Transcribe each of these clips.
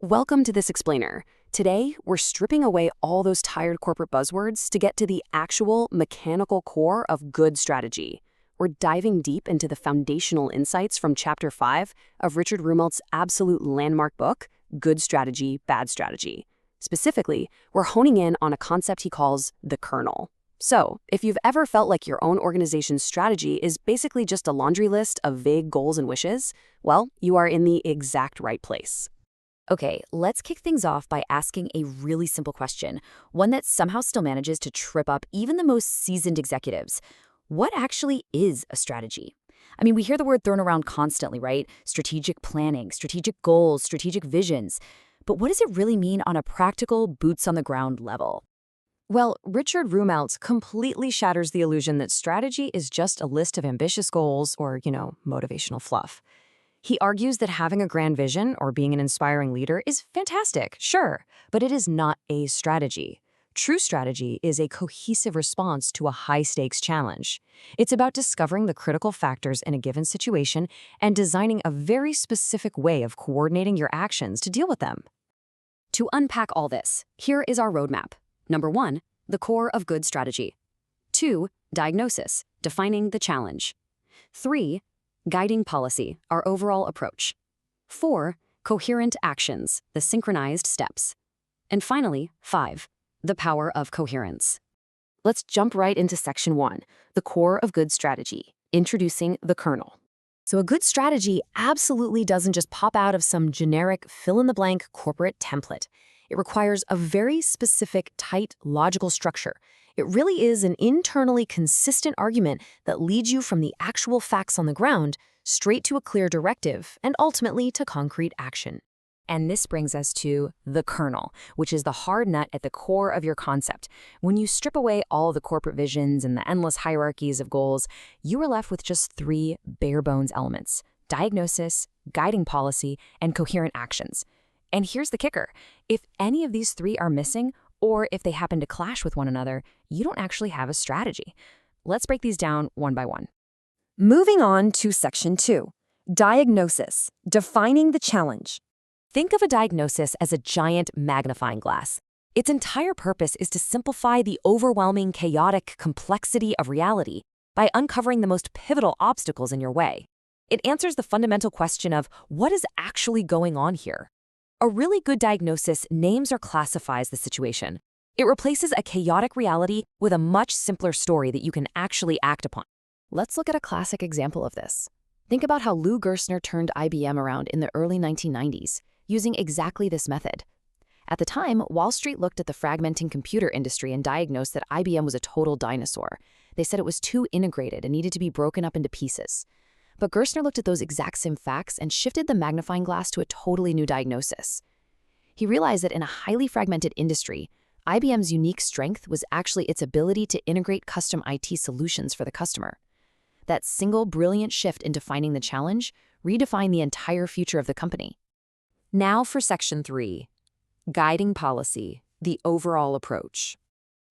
Welcome to this explainer. Today, we're stripping away all those tired corporate buzzwords to get to the actual mechanical core of good strategy. We're diving deep into the foundational insights from Chapter 5 of Richard Rumelt's absolute landmark book, Good Strategy, Bad Strategy. Specifically, we're honing in on a concept he calls the kernel. So, if you've ever felt like your own organization's strategy is basically just a laundry list of vague goals and wishes, well, you are in the exact right place. Okay, let's kick things off by asking a really simple question, one that somehow still manages to trip up even the most seasoned executives. What actually is a strategy? I mean, we hear the word thrown around constantly, right? Strategic planning, strategic goals, strategic visions. But what does it really mean on a practical, boots-on-the-ground level? Well, Richard Rumelt completely shatters the illusion that strategy is just a list of ambitious goals or, motivational fluff. He argues that having a grand vision or being an inspiring leader is fantastic, sure, but it is not a strategy. True strategy is a cohesive response to a high-stakes challenge. It's about discovering the critical factors in a given situation and designing a very specific way of coordinating your actions to deal with them. To unpack all this, here is our roadmap. Number 1, the core of good strategy. 2, diagnosis, defining the challenge. 3, guiding policy, our overall approach. 4, coherent actions, the synchronized steps. And finally, 5, the power of coherence. Let's jump right into section 1, the core of good strategy, introducing the kernel. So a good strategy absolutely doesn't just pop out of some generic fill-in-the-blank corporate template. It requires a very specific, tight, logical structure. It really is an internally consistent argument that leads you from the actual facts on the ground straight to a clear directive and ultimately to concrete action. And this brings us to the kernel, which is the hard nut at the core of your concept. When you strip away all the corporate visions and the endless hierarchies of goals, you are left with just 3 bare-bones elements: diagnosis, guiding policy, and coherent actions. And here's the kicker. If any of these 3 are missing, or if they happen to clash with one another, you don't actually have a strategy. Let's break these down one by one. Moving on to section 2, diagnosis, defining the challenge. Think of a diagnosis as a giant magnifying glass. Its entire purpose is to simplify the overwhelming, chaotic complexity of reality by uncovering the most pivotal obstacles in your way. It answers the fundamental question of what is actually going on here. A really good diagnosis names or classifies the situation. It replaces a chaotic reality with a much simpler story that you can actually act upon. Let's look at a classic example of this. Think about how Lou Gerstner turned IBM around in the early 1990s, using exactly this method. At the time, Wall Street looked at the fragmenting computer industry and diagnosed that IBM was a total dinosaur. They said it was too integrated and needed to be broken up into pieces. But Gerstner looked at those exact same facts and shifted the magnifying glass to a totally new diagnosis. He realized that in a highly fragmented industry, IBM's unique strength was actually its ability to integrate custom IT solutions for the customer. That single brilliant shift in defining the challenge redefined the entire future of the company. Now for section 3, guiding policy, the overall approach.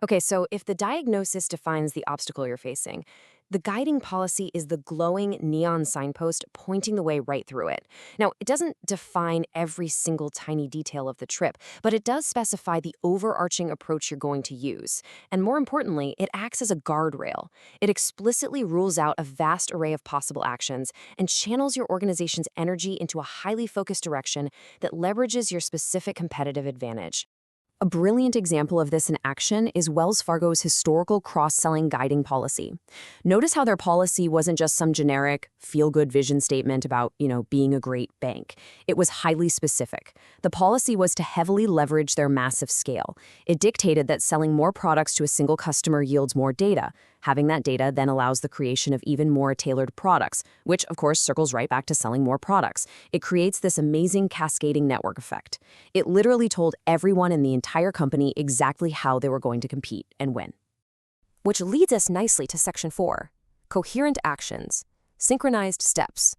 Okay, so if the diagnosis defines the obstacle you're facing, the guiding policy is the glowing neon signpost pointing the way right through it. Now, it doesn't define every single tiny detail of the trip, but it does specify the overarching approach you're going to use. And more importantly, it acts as a guardrail. It explicitly rules out a vast array of possible actions and channels your organization's energy into a highly focused direction that leverages your specific competitive advantage. A brilliant example of this in action is Wells Fargo's historical cross-selling guiding policy. Notice how their policy wasn't just some generic, feel-good vision statement about, being a great bank. It was highly specific. The policy was to heavily leverage their massive scale. It dictated that selling more products to a single customer yields more data. Having that data then allows the creation of even more tailored products, which, of course, circles right back to selling more products. It creates this amazing cascading network effect. It literally told everyone in the entire company exactly how they were going to compete and win. Which leads us nicely to section 4, coherent actions, synchronized steps.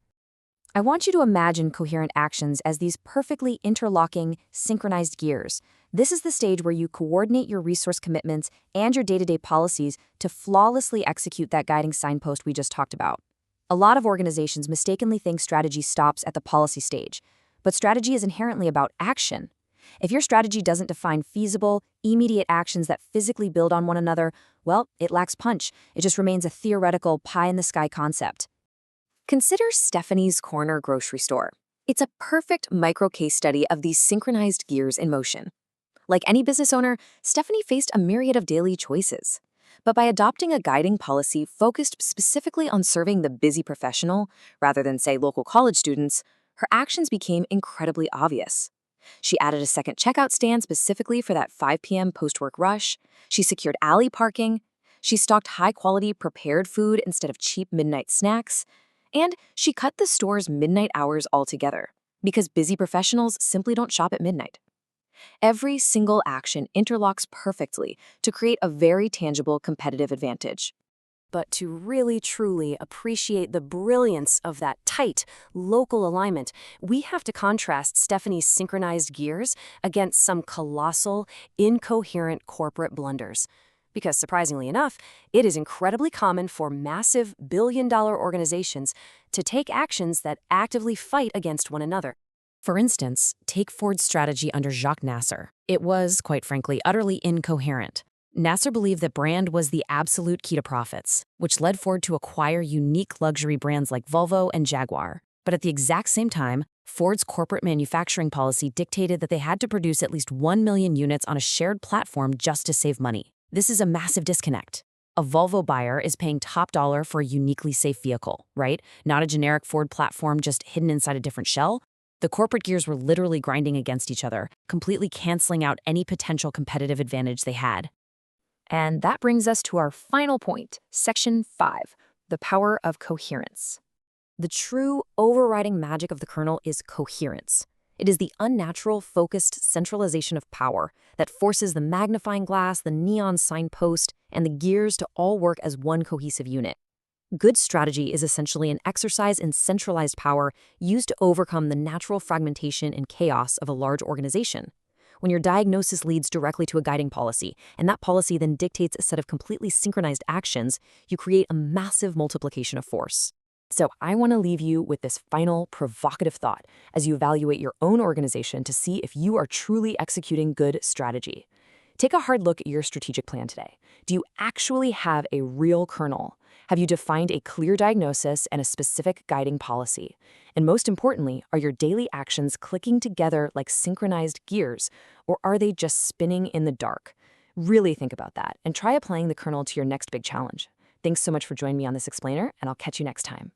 I want you to imagine coherent actions as these perfectly interlocking, synchronized gears. This is the stage where you coordinate your resource commitments and your day-to-day policies to flawlessly execute that guiding signpost we just talked about. A lot of organizations mistakenly think strategy stops at the policy stage, But strategy is inherently about action. If your strategy doesn't define feasible, immediate actions that physically build on one another, well, it lacks punch. It just remains a theoretical pie-in-the-sky concept. Consider Stephanie's Corner grocery store. It's a perfect micro case study of these synchronized gears in motion. Like any business owner, Stephanie faced a myriad of daily choices. But by adopting a guiding policy focused specifically on serving the busy professional, rather than, say, local college students, her actions became incredibly obvious. She added a second checkout stand specifically for that 5 p.m. post-work rush. She secured alley parking. She stocked high-quality prepared food instead of cheap midnight snacks. And she cut the store's midnight hours altogether, because busy professionals simply don't shop at midnight. Every single action interlocks perfectly to create a very tangible competitive advantage. But to really truly appreciate the brilliance of that tight, local alignment, we have to contrast Stephanie's synchronized gears against some colossal, incoherent corporate blunders. Because surprisingly enough, it is incredibly common for massive billion-dollar organizations to take actions that actively fight against one another. For instance, take Ford's strategy under Jacques Nasser. It was, quite frankly, utterly incoherent. Nasser believed that brand was the absolute key to profits, which led Ford to acquire unique luxury brands like Volvo and Jaguar. But at the exact same time, Ford's corporate manufacturing policy dictated that they had to produce at least 1 million units on a shared platform just to save money. This is a massive disconnect. A Volvo buyer is paying top dollar for a uniquely safe vehicle, right? Not a generic Ford platform just hidden inside a different shell. The corporate gears were literally grinding against each other, completely canceling out any potential competitive advantage they had. And that brings us to our final point, Section 5, the power of coherence. The true overriding magic of the kernel is coherence. It is the unnatural, focused centralization of power that forces the magnifying glass, the neon signpost, and the gears to all work as one cohesive unit. Good strategy is essentially an exercise in centralized power used to overcome the natural fragmentation and chaos of a large organization. When your diagnosis leads directly to a guiding policy, and that policy then dictates a set of completely synchronized actions, you create a massive multiplication of force. So I want to leave you with this final provocative thought as you evaluate your own organization to see if you are truly executing good strategy. Take a hard look at your strategic plan today. Do you actually have a real kernel? Have you defined a clear diagnosis and a specific guiding policy? And most importantly, are your daily actions clicking together like synchronized gears, or are they just spinning in the dark? Really think about that and try applying the kernel to your next big challenge. Thanks so much for joining me on this explainer, and I'll catch you next time.